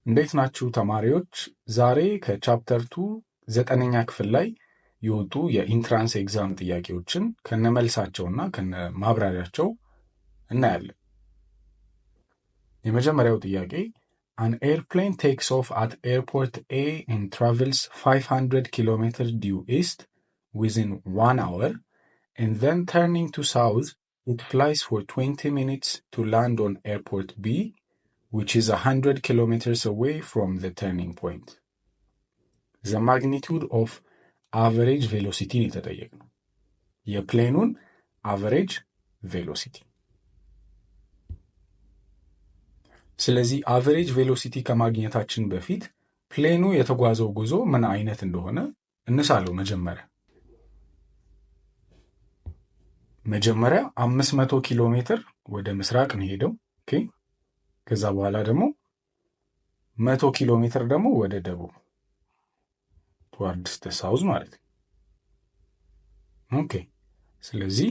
እንዴት ናችሁ ተማሪዎች? ዛሬ ከቻፕተር 2 ዘጠነኛ ክፍል ላይ የወጡ የኢንትራንስ ኤግዛም ጥያቄዎችን ከነመልሳቸውና ከነማብራሪያቸው እናያለን። የመጀመሪያው ጥያቄ An airplane takes off at airport A and travels 500 km due east within 1 hour and then turning to south, it flies for 20 minutes to land on airport B, which is 100 kilometers away from the turning point. The magnitude of average velocity የተጠየቅነው የፕሌኑን average velocity። ስለዚህ average velocity ከማግኘታችን በፊት ፕሌኑ የተጓዘው ጉዞ ምን አይነት እንደሆነ እንሳለው። መጀመሪያ 500 ኪሎ ሜትር ወደ ምስራቅ ነው ሄደው። ኦኬ፣ ከዛ በኋላ ደግሞ 100 ኪሎ ሜትር ደግሞ ወደ ደቡብ towards the south ማለት ነው። ኦኬ፣ ስለዚህ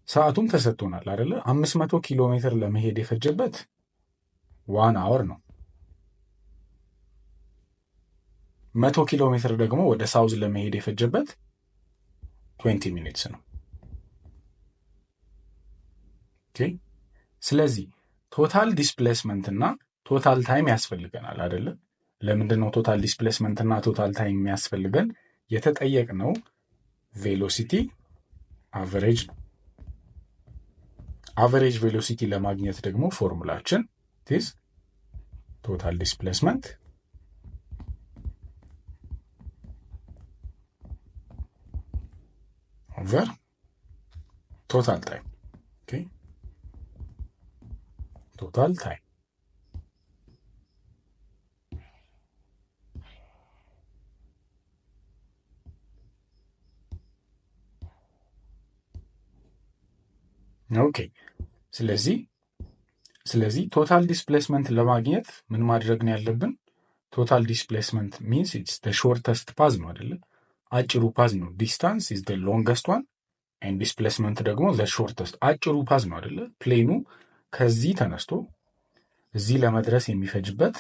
ሰዓቱም ተሰጥቶናል አይደለ? 500 ኪሎ ሜትር ለመሄድ የፈጀበት 1 hour ነው። 100 ኪሎ ሜትር ደግሞ ወደ ሳውዝ ለመሄድ የፈጀበት 20 minutes ነው። ኦኬ፣ ስለዚህ ቶታል ዲስፕሌስመንት እና ቶታል ታይም ያስፈልገናል አይደለ? ለምንድን ነው ቶታል ዲስፕሌስመንት እና ቶታል ታይም የሚያስፈልገን? የተጠየቅነው ቬሎሲቲ አቨሬጅ ነው። አቨሬጅ ቬሎሲቲ ለማግኘት ደግሞ ፎርሙላችን is total displacement over total time. Okay, total time. Okay, ስለዚህ ቶታል ዲስፕሌስመንት ለማግኘት ምን ማድረግ ነው ያለብን? ቶታል ዲስፕሌስመንት ሚንስ ኢትስ ዘ ሾርተስት ፓዝ ነው አይደለ? አጭሩ ፓዝ ነው። ዲስታንስ ኢዝ ዘ ሎንገስት ዋን ኤንድ ዲስፕሌስመንት ደግሞ ዘ ሾርተስት። አጭሩ ፓዝ ነው አይደለ? ፕሌኑ ከዚህ ተነስቶ እዚህ ለመድረስ የሚፈጅበት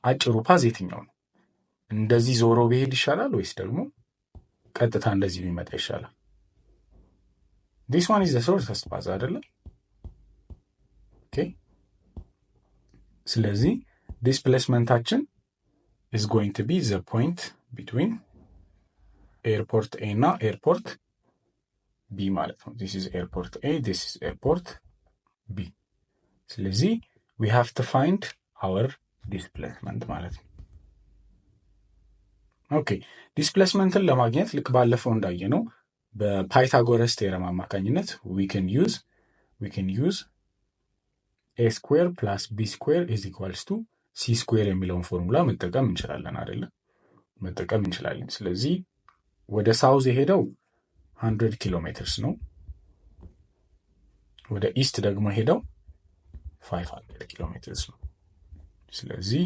አጭሩ ፓዝ የትኛው ነው? እንደዚህ ዞሮ ቢሄድ ይሻላል ወይስ ደግሞ ቀጥታ እንደዚህ ቢመጣ ይሻላል? ዲስ ዋን ኢዝ ዘ ሾርተስት ፓዝ አይደለ? ኦኬ፣ ስለዚህ ዲስፕሌስመንታችን is going to be the point between airport A እና airport B ማለት ነው። this is airport A, this is airport B። ስለዚህ we have to find our displacement ማለት ነው። ኦኬ፣ ዲስፕሌስመንትን ለማግኘት ልክ ባለፈው እንዳየነው በፓይታጎረስ ቴረም አማካኝነት we can use a square plus b square is equals to c square የሚለውን ፎርሙላ መጠቀም እንችላለን አይደለ? መጠቀም እንችላለን። ስለዚህ ወደ ሳውዝ የሄደው 100 ኪሎ ሜትርስ ነው። ወደ ኢስት ደግሞ ሄደው 500 ኪሎ ሜትርስ ነው። ስለዚህ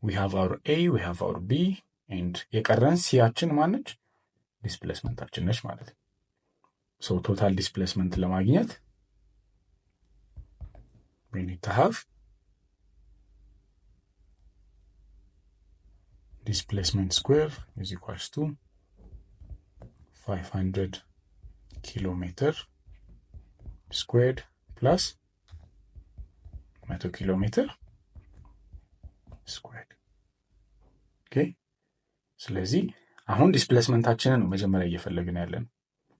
we have our a, we have our b and የቀረን ሲያችን ማነች? ዲስፕሌስመንታችን ነች ማለት ነው። so total displacement ለማግኘት we need to have displacement square is equals to 500 kilometer squared plus 100 kilometer squared. okay, ስለዚህ አሁን ዲስፕሌስመንታችንን ነው መጀመሪያ እየፈለግን ያለን።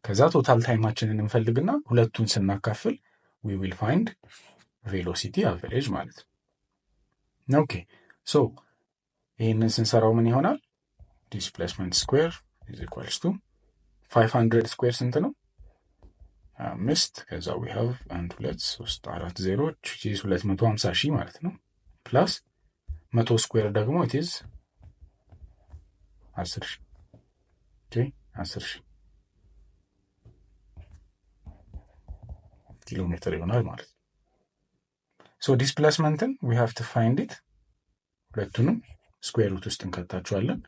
ከዛ ቶታል ታይማችንን እንፈልግና ሁለቱን ስናካፍል we will find velocity average ማለት ነው። ኦኬ፣ ሶ ይህንን ስንሰራው ምን ይሆናል? ዲስፕሌስመንት ስኩዌር is equals to 500 ስኩዌር ስንት ነው? 5። ከዛ we have 1 2 3 4 ዜሮች 250 ሺህ ማለት ነው። ፕላስ 100 ስኩዌር ደግሞ it is 10 ሺህ። ኦኬ፣ 10 ሺህ ኪሎ ሜትር ይሆናል ማለት ነው። ሶ ዲስፕሌስመንትን we have to find it ሁለቱንም ስኩዌር ሩት ውስጥ እንከታቸዋለን።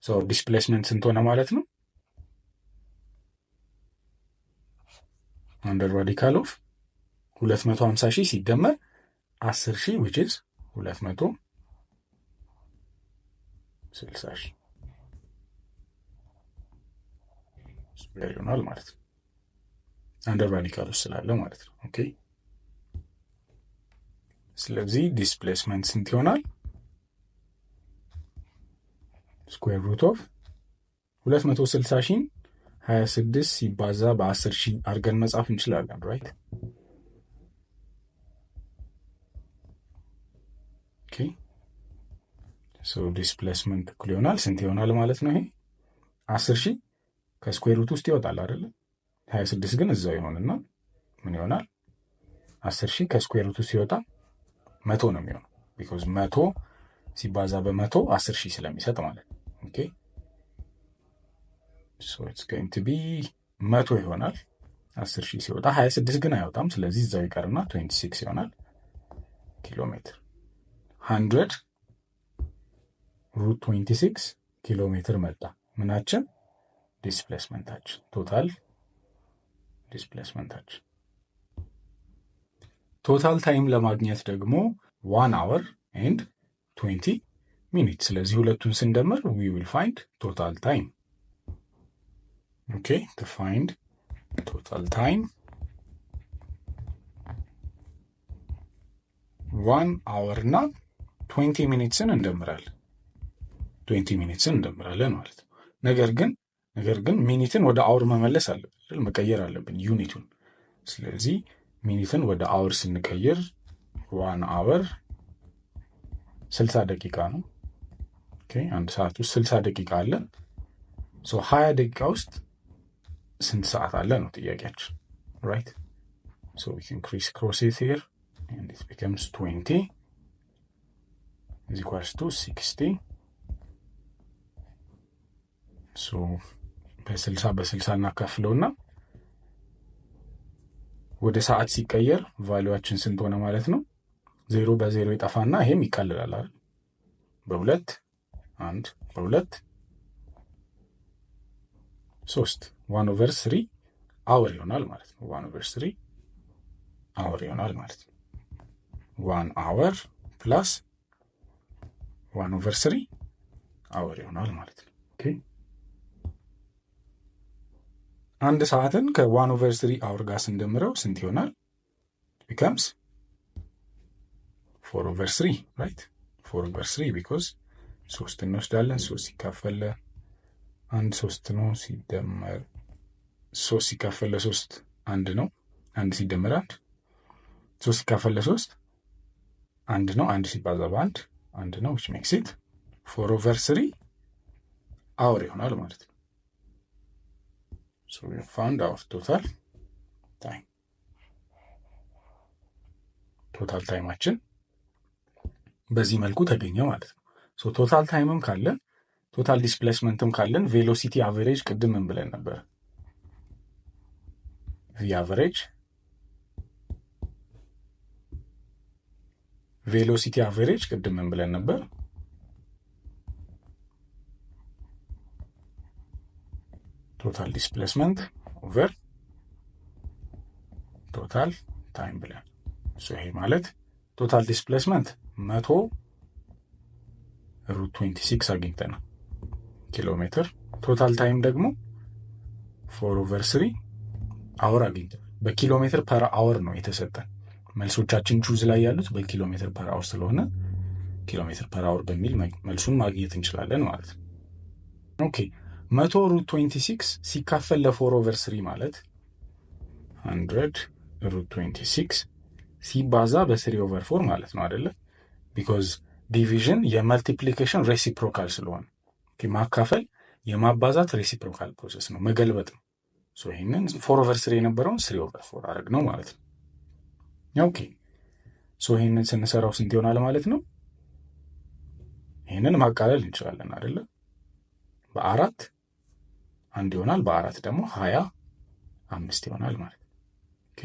ሶ ዲስፕሌስመንት ስንት ሆነ ማለት ነው? አንደር ራዲካል ኦፍ 250 ሺህ ሲደመር 10 ሺህ which is 200 60,000 ስኩዌር ይሆናል ማለት ነው። አንደር ራዲካል ውስጥ ስላለ ማለት ነው። ኦኬ ስለዚህ ዲስፕሌስመንት ስንት ይሆናል? ስኩዌር ሩት ኦፍ 260,000 26 ሲባዛ በ10,000 አድርገን መጻፍ እንችላለን። ራይት ኦኬ ሶ ዲስፕሌስመንት እኩል ይሆናል ስንት ይሆናል ማለት ነው? ይሄ 10,000 ከስኩዌር ሩት ውስጥ ይወጣል አይደለ? 26 ግን እዛው ይሆንና ምን ይሆናል? 10,000 ከስኩዌር ሩት ውስጥ ሲወጣ 100 ነው የሚሆነው። ቢኮዝ 100 ሲባዛ በ100 10,000 ስለሚሰጥ ማለት ነው። ኦኬ ሶ ኢትስ ጎይንግ ቱ ቢ 100 ይሆናል 10,000 ሲወጣ። 26 ግን አይወጣም። ስለዚህ እዛው ይቀርና 26 ይሆናል ኪሎ ሜትር። 100 ሩት 26 ኪሎ ሜትር መጣ። ምናችን? ዲስፕሌስመንታችን፣ ቶታል ዲስፕሌስመንታችን። ቶታል ታይም ለማግኘት ደግሞ 1 hour and 20 minutes። ስለዚህ ሁለቱን ስንደምር we will find total time. Okay, to find total time 1 hour እና 20 minutes-ን እንደምራለን። 20 minutes-ን እንደምራለን ማለት ነው። ነገር ግን ሚኒትን ወደ አውር መመለስ አለብን፣ መቀየር አለብን ዩኒቱን። ስለዚህ ሚኒትን ወደ አውር ስንቀይር 1 hour 60 ደቂቃ ነው። ኦኬ አንድ ሰዓት ውስጥ 60 ደቂቃ አለ። ሶ 20 ደቂቃ ውስጥ ስንት ሰዓት አለ ነው ጥያቄያችን። ራይት ሶ we can crisscross it here and it becomes 20 is equals to 60. ሶ በ60 እናካፍለውና ወደ ሰዓት ሲቀየር ቫልዩዋችን ስንት ሆነ ማለት ነው? 0 በ0 ይጠፋና ይሄም ይቀልላል አይደል? በ2 1 በ2 3 1/3 አወር ይሆናል ማለት ነው። 1/3 አወር ይሆናል ማለት ነው። 1 hour ፕላስ 1/3 አወር ይሆናል ማለት ነው። ኦኬ አንድ ሰዓትን ከ1/3 አወር ጋር ስንደምረው ስንት ይሆናል? becomes 4/3 right 4/3 because 3 እንወስዳለን። 3 ሲካፈል 1 3 ነው። ሲደመር 3 ሲካፈል 3 1 ነው። 1 ሲደመር 1 3 ሲካፈል 3 1 ነው። 1 ሲባዛ በ1 1 ነው which makes it 4/3 አወር ይሆናል ማለት ነው። So we found our total time. ቶታል ታይማችን በዚህ መልኩ ተገኘ ማለት ነው። ሶ ቶታል ታይምም ካለን ቶታል ዲስፕሌስመንትም ካለን ቬሎሲቲ አቨሬጅ ቅድም ምን ብለን ነበር? ቪ አቨሬጅ ቬሎሲቲ አቨሬጅ ቅድም ምን ብለን ነበር? ቶታል ዲስፕሌስመንት ኦቨር ቶታል ታይም ብለን። ይሄ ማለት ቶታል ዲስፕሌስመንት 100 ሩት 26 አግኝተናል ኪሎ ሜትር። ቶታል ታይም ደግሞ 4/3 አወር አግኝተናል። በኪሎ ሜትር ፐር አወር ነው የተሰጠን። መልሶቻችን ቹዝ ላይ ያሉት በኪሎ ሜትር ፐር አወር ስለሆነ ኪሎ ሜትር ፐር አወር በሚል መልሱን ማግኘት እንችላለን ማለት ነው። ኦኬ 100 ሩት 26 ሲካፈል ለ4/3 ማለት 100 ሩት 26 ሲባዛ በ3/4 ማለት ነው አይደለ? ቢኮዝ ዲቪዥን የመልቲፕሊኬሽን ሬሲፕሮካል ስለሆነ ማካፈል የማባዛት ሬሲፕሮካል ፕሮሰስ ነው፣ መገልበጥ ነው። ሶ ይሄንን 4/3 የነበረውን 3/4 አደረግ ነው ማለት ነው። ኦኬ ሶ ይሄንን ስንሰራው ስንት ይሆናል ማለት ነው? ይሄንን ማቃለል እንችላለን አይደለ? በ4 1 ይሆናል። በ4 ደግሞ 25 ይሆናል ማለት ነው። ኦኬ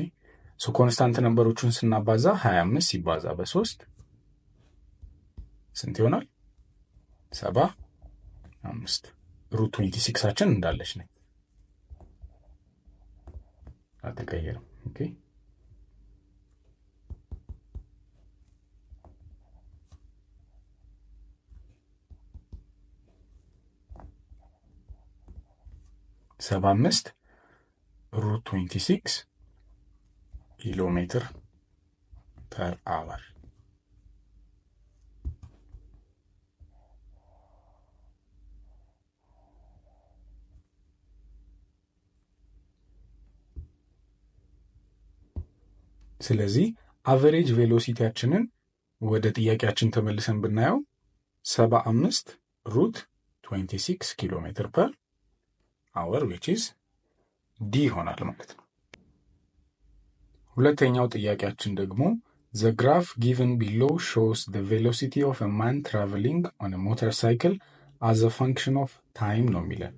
ሶ ኮንስታንት ነምበሮቹን ስናባዛ 25 ሲባዛ በ3 ስንት ይሆናል? 75 ሩት 26ችን እንዳለች ነች፣ አትቀየርም። ኦኬ 75 ሩት 26 ኪሎ ሜትር ፐር አወር። ስለዚህ አቨሬጅ ቬሎሲቲያችንን ወደ ጥያቄያችን ተመልሰን ብናየው 75 ሩት 26 ኪሎ ሜትር ፐር አወር which is ዲ ይሆናል ማለት ነው። ሁለተኛው ጥያቄያችን ደግሞ the graph given below shows the velocity of a man traveling on a motorcycle as a function of time ነው የሚለን።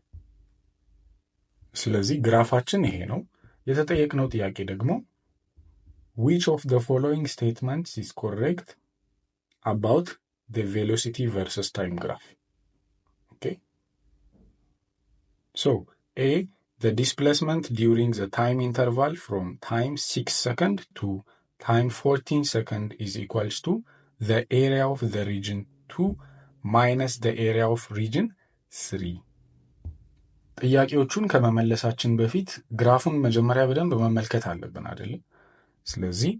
ስለዚህ ግራፋችን ይሄ ነው። የተጠየቅነው ጥያቄ ደግሞ which of the following statements is correct about the velocity versus time graph? Okay. So, A, the displacement during the time interval from time 6 seconds to time 14 seconds is equals to the area of the region 2 minus the area of region 3. ጥያቄዎቹን ከመመለሳችን በፊት ግራፉን መጀመሪያ በደንብ መመልከት አለብን አይደል? ስለዚህ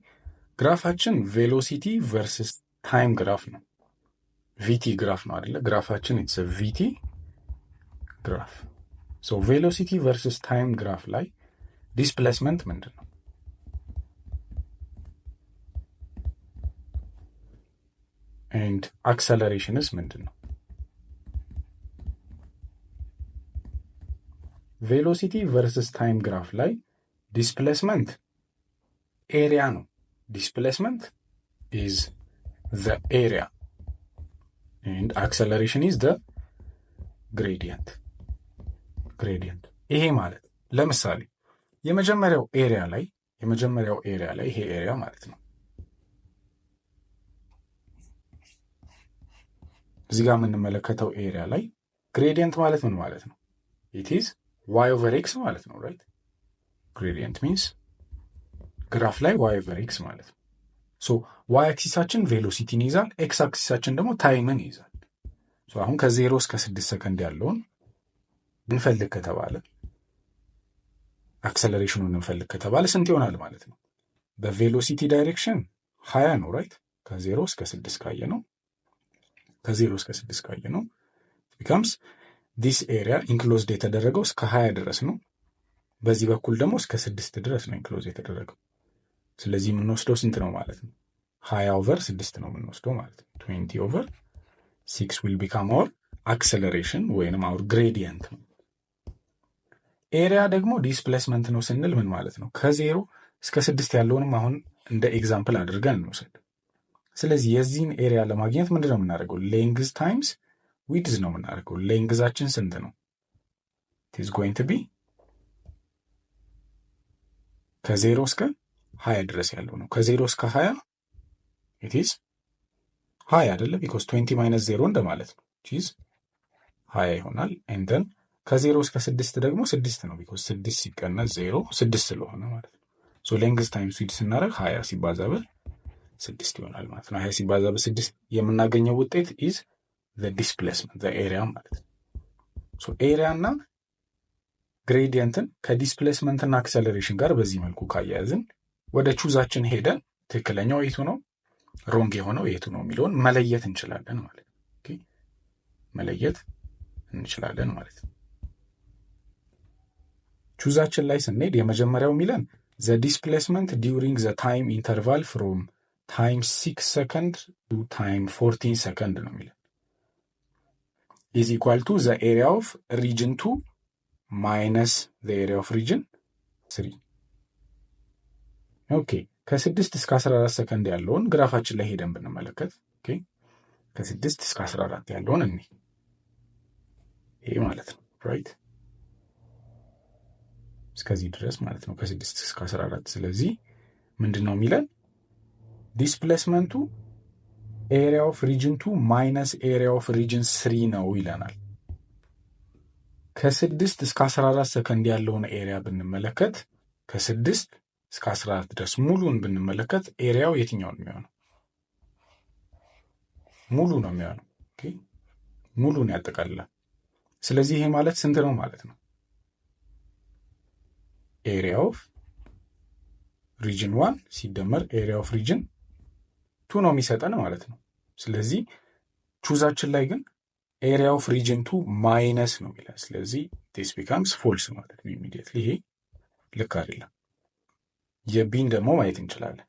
ግራፋችን ቬሎሲቲ ቨርስስ ታይም ግራፍ ነው። ቪቲ ግራፍ ነው አይደለ? ግራፋችን ኢትስ ቪቲ ግራፍ። ሶ ቬሎሲቲ ቨርስስ ታይም ግራፍ ላይ ዲስፕሌስመንት ምንድን ነው? ኤንድ አክሰለሬሽንስ ምንድን ነው? ቬሎሲቲ ቨርስስ ታይም ግራፍ ላይ ዲስፕሌስመንት ኤሪያ ነው። ዲስፕሌስመንት ኢዝ ዘ ኤሪያ ኤንድ አክሰለሬሽን ኢዝ ዘ ግሬዲየንት። ይሄ ማለት ለምሳሌ የመጀመሪያው ኤሪያ ላይ ይሄ ኤሪያ ማለት ነው። እዚህ ጋር የምንመለከተው ኤሪያ ላይ ግሬዲየንት ማለት ምን ማለት ነው? ኢት ኢዝ ዋይ ኦቨር ኤክስ ማለት ነው። ራይት? ግሬዲየንት ሚንስ ግራፍ ላይ ዋይ ኦቨር ኤክስ ማለት ነው። ሶ ዋይ አክሲሳችን ቬሎሲቲን ይይዛል፣ ኤክስ አክሲሳችን ደግሞ ታይምን ይይዛል። ሶ አሁን ከ0 እስከ 6 ሰከንድ ያለውን እንፈልግ ከተባለ አክሰለሬሽኑን እንፈልግ ከተባለ ስንት ይሆናል ማለት ነው? በቬሎሲቲ ዳይሬክሽን 20 ነው። ራይት? ከ0 እስከ 6 ካየ ነው ቢካምስ ዲስ ኤሪያ ኢንክሎዝድ የተደረገው እስከ 20 ድረስ ነው። በዚህ በኩል ደግሞ እስከ 6 ድረስ ነው ኢንክሎዝ የተደረገው። ስለዚህ የምንወስደው ስንት ነው ማለት ነው? 20 ኦቨር 6 ነው የምንወስደው ማለት ነው። 20 ኦቨር 6 will become our acceleration ወይንም our gradient ነው። ኤሪያ ደግሞ ዲስፕሌስመንት ነው ስንል ምን ማለት ነው? ከ0 እስከ 6 ያለውንም አሁን እንደ ኤግዛምፕል አድርገን እንውሰድ። ስለዚህ የዚህን ኤሪያ ለማግኘት ምንድን ነው የምናደርገው? ሌንግዝ ታይምስ ዊድዝ ነው የምናደርገው። ሌንግዛችን ስንት ነው? it is going to be ከ0 እስከ 20 ድረስ ያለው ነው። ከ0 እስከ 20 it is 20 አይደለ? because 20 minus 0 እንደማለት ነው። ቺዝ 20 ይሆናል። and then ከ0 እስከ 6 ደግሞ 6 ነው because 6 ሲቀነስ 0 6 ስለሆነ ማለት ነው። ሶ ሌንግዝ ታይምስ ዊድዝ ስናደርግ 20 ሲባዛ በ6 ይሆናል ማለት ነው። 20 ሲባዛ በ6 የምናገኘው ውጤት is the displacement the area ማለት ነው። ሶ ኤሪያ እና ግሬዲየንትን ከዲስፕሌስመንት እና አክሰለሬሽን ጋር በዚህ መልኩ ካያያዝን ወደ ቹዛችን ሄደን ትክክለኛው የቱ ነው ሮንግ የሆነው የቱ ነው የሚለውን መለየት እንችላለን ማለት ነው። ኦኬ መለየት እንችላለን ማለት ነው። ቹዛችን ላይ ስንሄድ የመጀመሪያው የሚለን the displacement during the time interval from time 6 second to time 14 second ነው የሚለን is equal to the area of region 2 minus the area of region 3. ኦኬ ከ6 እስከ 14 ሰከንድ ያለውን ግራፋችን ላይ ሄደን ብንመለከት ኦኬ ከ6 እስከ 14 ያለውን ይሄ ማለት ነው ራይት እስከዚህ ድረስ ማለት ነው ከ6 እስከ 14። ስለዚህ ምንድነው የሚለን ዲስፕሌስመንቱ ኤሪያ ኦፍ ሪጅን 2 ማይነስ ኤሪያ ኦፍ ሪጅን 3 ነው ይለናል። ከ6 እስከ 14 ሰከንድ ያለውን ኤሪያ ብንመለከት ከ6 እስከ 14 ድረስ ሙሉን ብንመለከት ኤሪያው የትኛው ነው የሚሆነው? ሙሉ ነው የሚሆነው። ኦኬ ሙሉን ያጠቃልላል። ስለዚህ ይሄ ማለት ስንት ነው ማለት ነው? ኤሪያ ኦፍ ሪጅን 1 ሲደመር ኤሪያ ኦፍ ሪጅን 2 ነው የሚሰጠን ማለት ነው። ስለዚህ ቹዛችን ላይ ግን ኤሪያ ኦፍ ሪጅን 2 ማይነስ ነው የሚለን። ስለዚህ ዲስ ቢካምስ ፎልስ ማለት ነው ኢሚዲየትሊ። ይሄ ልክ አይደለም። የቢን ደግሞ ማየት እንችላለን።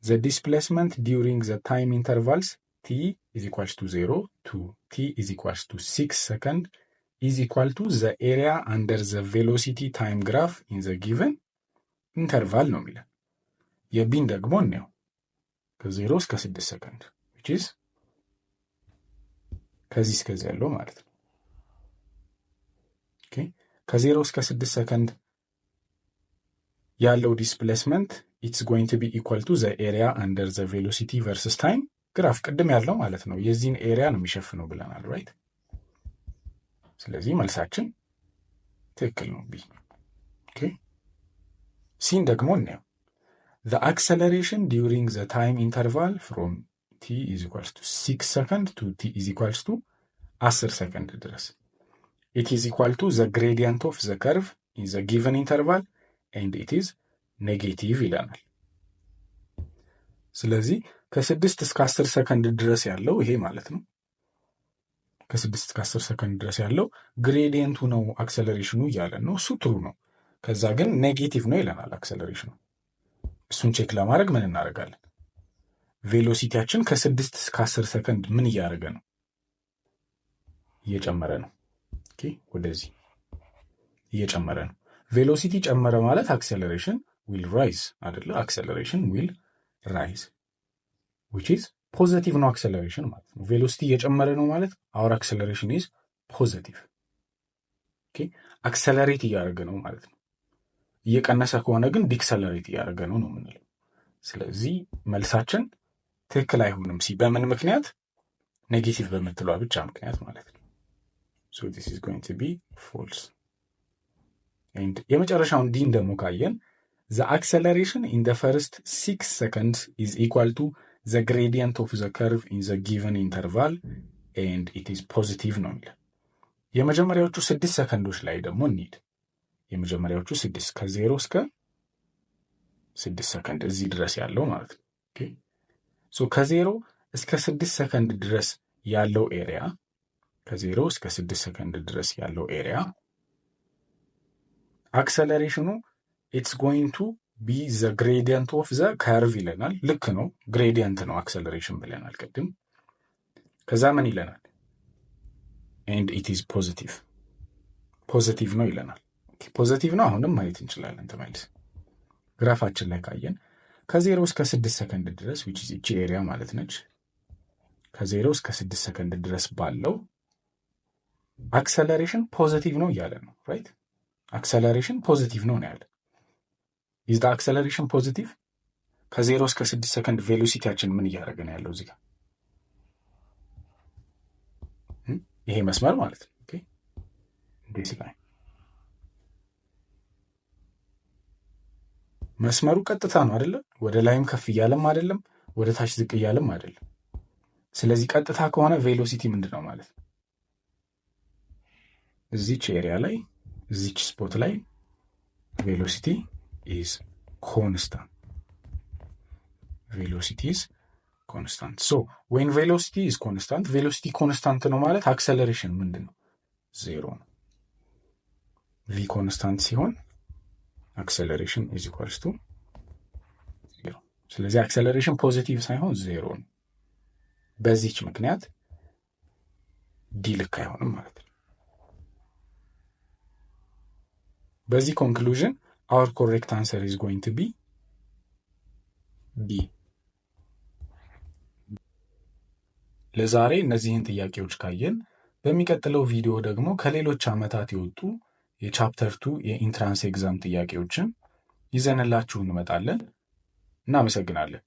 the displacement during the time intervals t is equals to 0 to t is equals to 6 second is equal to the area under the velocity time graph in the given interval ነው የሚለን። የቢን ደግሞ እንየው ከ0 እስከ 6 ሰከንድ which is ከዚህ እስከዚህ ያለው ማለት ነው። ኦኬ ከ0 እስከ 6 ሰከንድ ያለው ዲስፕሌስመንት it's going to be equal to the area under the velocity versus time ግራፍ ቅድም ያለው ማለት ነው። የዚህን ኤሪያ ነው የሚሸፍነው ብለናል ራይት። ስለዚህ መልሳችን ትክክል ነው ቢ። ኦኬ ሲን ደግሞ እንየው the acceleration during the time interval from t is equals to 6 second to t is equals to 10 second ድረስ it is equal to the gradient of the curve in the given interval and it is ኔጌቲቭ ይለናል። ስለዚህ ከ6 እስከ 10 ሰከንድ ድረስ ያለው ይሄ ማለት ነው። ከ6 እስከ 10 ሰከንድ ድረስ ያለው ግሬዲየንቱ ነው አክሰለሬሽኑ እያለን ነው። እሱ ትሩ ነው። ከዛ ግን ኔጌቲቭ ነው ይለናል አክሰለሬሽኑ። እሱን ቼክ ለማድረግ ምን እናደርጋለን? ቬሎሲቲያችን ከ6 እስከ 10 ሰከንድ ምን እያደረገ ነው? እየጨመረ ነው። ኦኬ ወደዚህ እየጨመረ ነው። ቬሎሲቲ ጨመረ ማለት አክሰለሬሽን will rise አይደለ? acceleration will rise which is positive ነው acceleration ማለት ነው። ቬሎሲቲ እየጨመረ ነው ማለት our acceleration is positive። ኦኬ አክሰለሬት እያደረገ ነው ማለት ነው። እየቀነሰ ከሆነ ግን ዲክሰለሬት እያደረገ ነው ነው የምንለው። ስለዚህ መልሳችን ትክክል አይሆንም። ሲ በምን ምክንያት? ኔጌቲቭ በምትለዋ ብቻ ምክንያት ማለት ነው። so this is going to be false and የመጨረሻውን ዲን ደግሞ ካየን the acceleration in the first 6 seconds is equal to the gradient of the curve in the given interval and it is positive ነው የሚለው። የመጀመሪያዎቹ 6 ሰከንዶች ላይ ደግሞ እንሂድ። የመጀመሪያዎቹ 6 ከ0 እስከ 6 ሰከንድ እዚህ ድረስ ያለው ማለት ነው። ኦኬ ሶ ከ0 እስከ 6 ሰከንድ ድረስ ያለው ኤሪያ ከ0 እስከ 6 ሰከንድ ድረስ ያለው ኤሪያ አክሰለሬሽኑ it's going to be the gradient of the curve ይለናል። ልክ ነው ግሬዲየንት ነው አክሰለሬሽን ብለናል ቅድም። ከዛ ምን ይለናል? and it is positive ፖዚቲቭ ነው ይለናል። ኦኬ ፖዚቲቭ ነው አሁንም ማየት እንችላለን። ተመልስ ግራፋችን ላይ ካየን ከ0 እስከ 6 ሰከንድ ድረስ which is እቺ ኤሪያ ማለት ነች። ከ0 እስከ 6 ሰከንድ ድረስ ባለው አክሰለሬሽን ፖዚቲቭ ነው እያለ ነው ራይት። አክሰለሬሽን ፖዚቲቭ ነው ያለ is the acceleration positive? ከ0 እስከ 6 ሰከንድ ቬሎሲቲያችን ምን እያደረገ ነው ያለው እዚህ ጋር? ይሄ መስመር ማለት ነው። ኦኬ this line መስመሩ ቀጥታ ነው አይደለ? ወደ ላይም ከፍ እያለም አይደለም፣ ወደ ታች ዝቅ እያለም አይደለም። ስለዚህ ቀጥታ ከሆነ ቬሎሲቲ ምንድነው ማለት ነው? እዚች ኤሪያ ላይ እዚች ስፖት ላይ ቬሎሲቲ is constant. Velocity is constant. So when velocity is constant, velocity constant ነው ማለት acceleration ምንድን ነው? 0 ነው። v constant ሲሆን acceleration is equals to 0። ስለዚህ acceleration ፖዚቲቭ ሳይሆን 0 ነው። በዚህች ምክንያት ዲ ልክ አይሆንም ማለት ነው። በዚህ ኮንክሉዥን our correct answer is going to be B። ለዛሬ እነዚህን ጥያቄዎች ካየን በሚቀጥለው ቪዲዮ ደግሞ ከሌሎች ዓመታት የወጡ የቻፕተር 2 የኢንትራንስ ኤግዛም ጥያቄዎችን ይዘንላችሁ እንመጣለን። እናመሰግናለን።